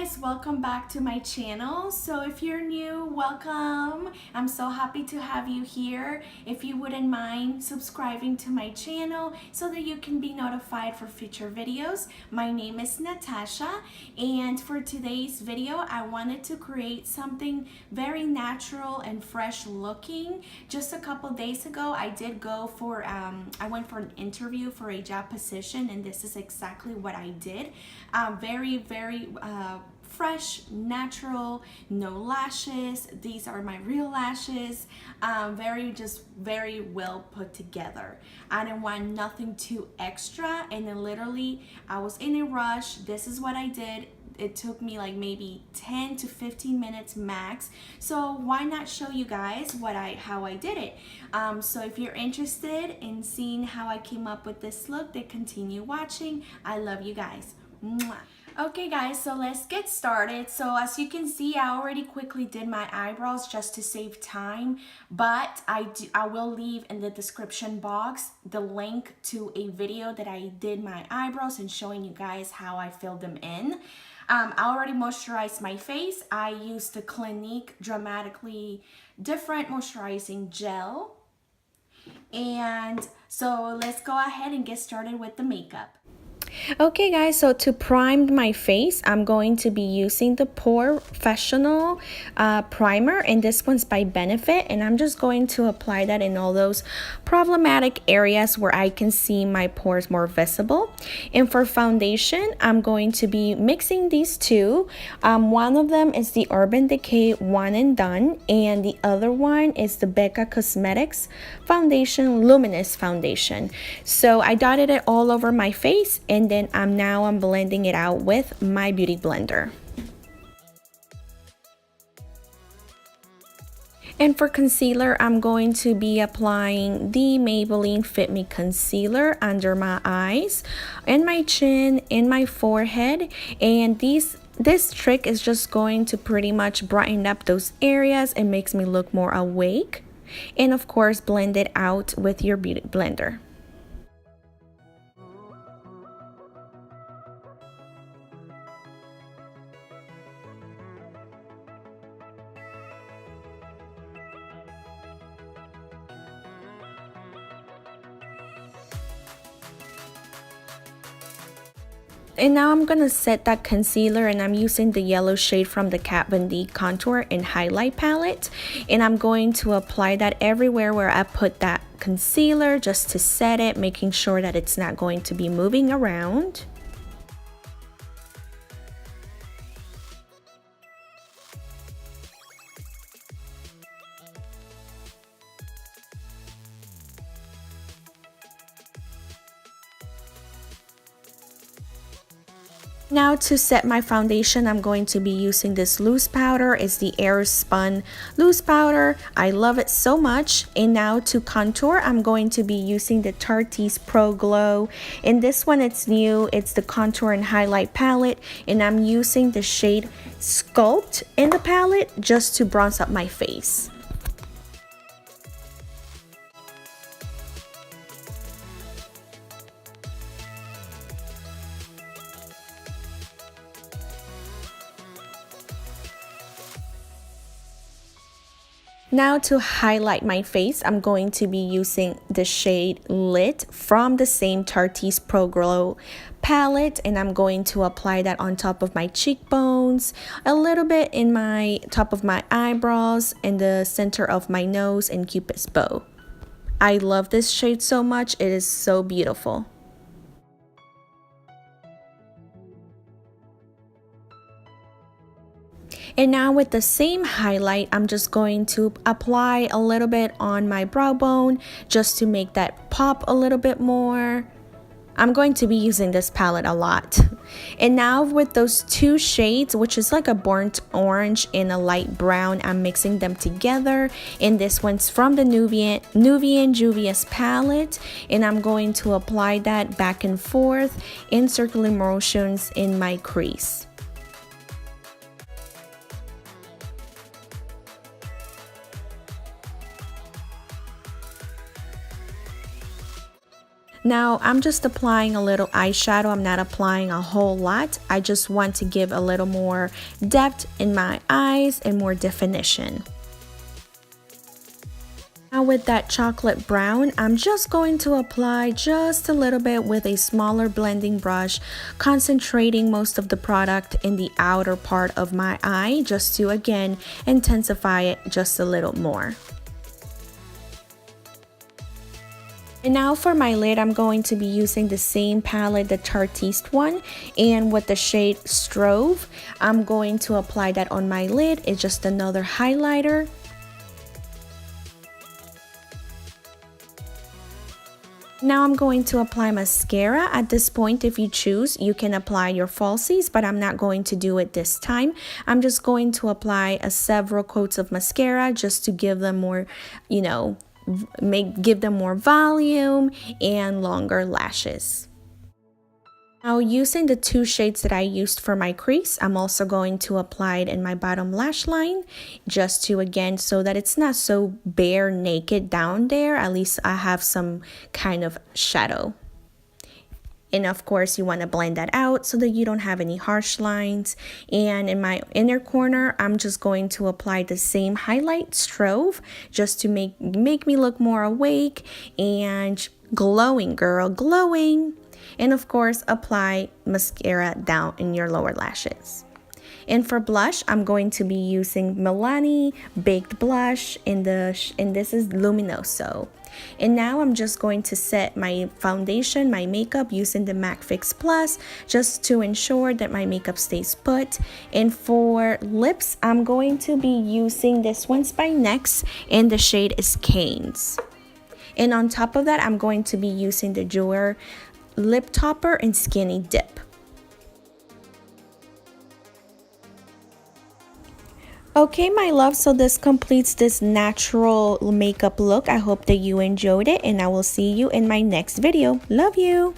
guys, welcome back to my channel. So if you're new, welcome. I'm so happy to have you here. If you wouldn't mind subscribing to my channel so that you can be notified for future videos. My name is Natasha, and for today's video I wanted to create something very natural and fresh looking. Just a couple days ago I did go for I went for an interview for a job position, and this is exactly what I did. Very fresh, natural, no lashes. These are my real lashes. Very well put together. I didn't want nothing too extra, and then literally I was in a rush. This is what I did. It took me like maybe 10 to 15 minutes max, so why not show you guys how I did it. So if you're interested in seeing how I came up with this look, then continue watching. I love you guys. Mwah. Okay guys, so let's get started. So as you can see, I already quickly did my eyebrows just to save time, but I will leave in the description box the link to a video that I did my eyebrows and showing you guys how I filled them in. I already moisturized my face. I used the Clinique Dramatically Different Moisturizing Gel. And so let's go ahead and get started with the makeup. Okay guys, so to prime my face, I'm going to be using the Professional primer, and this one's by Benefit, and I'm just going to apply that in all those problematic areas where I can see my pores more visible. And for foundation, I'm going to be mixing these two. One of them is the Urban Decay One and Done, and the other one is the Becca Cosmetics Foundation Luminous Foundation. So I dotted it all over my face, and then I'm blending it out with my beauty blender. And for concealer, I'm going to be applying the Maybelline Fit Me Concealer under my eyes, and my chin, and my forehead. And this trick is just going to pretty much brighten up those areas and makes me look more awake. And of course, blend it out with your beauty blender. And now I'm gonna set that concealer, and I'm using the yellow shade from the Kat Von D Contour and Highlight Palette. And I'm going to apply that everywhere where I put that concealer, just to set it, making sure that it's not going to be moving around. Now to set my foundation, I'm going to be using this loose powder. It's the Airspun loose powder. I love it so much. And now to contour, I'm going to be using the Tarte's Pro Glow. In this one, it's new. It's the Contour and Highlight palette, and I'm using the shade Sculpt in the palette just to bronze up my face. Now to highlight my face, I'm going to be using the shade Lit from the same Tarte's Pro Glow palette, and I'm going to apply that on top of my cheekbones, a little bit in my top of my eyebrows, in the center of my nose, and Cupid's bow. I love this shade so much. It is so beautiful. And now with the same highlight, I'm just going to apply a little bit on my brow bone just to make that pop a little bit more. I'm going to be using this palette a lot. And now with those two shades, which is like a burnt orange and a light brown, I'm mixing them together. And this one's from the Nubian Juvia's palette. And I'm going to apply that back and forth in circular motions in my crease. Now I'm just applying a little eyeshadow. I'm not applying a whole lot. I just want to give a little more depth in my eyes and more definition. Now with that chocolate brown, I'm just going to apply just a little bit with a smaller blending brush, concentrating most of the product in the outer part of my eye just to again intensify it just a little more. And now for my lid, I'm going to be using the same palette, the Tartiste one, and with the shade Strove, I'm going to apply that on my lid. It's just another highlighter. Now I'm going to apply mascara. At this point, if you choose, you can apply your falsies, but I'm not going to do it this time. I'm just going to apply several coats of mascara just to give them more, give them more volume and longer lashes. Now using the two shades that I used for my crease, I'm also going to apply it in my bottom lash line just to again so that it's not so bare naked down there. At least I have some kind of shadow. And of course you want to blend that out so that you don't have any harsh lines. And in my inner corner, I'm just going to apply the same highlight Strove just to make me look more awake and glowing, girl, glowing. And of course, apply mascara down in your lower lashes. And for blush, I'm going to be using Milani Baked Blush, and this is Luminoso. And now I'm just going to set my foundation, my makeup, using the MAC Fix Plus, just to ensure that my makeup stays put. And for lips, I'm going to be using this one's by NYX, and the shade is Canes. And on top of that, I'm going to be using the Jouer Lip Topper and Skinny Dip. Okay, my love, so this completes this natural makeup look. I hope that you enjoyed it, and I will see you in my next video. Love you.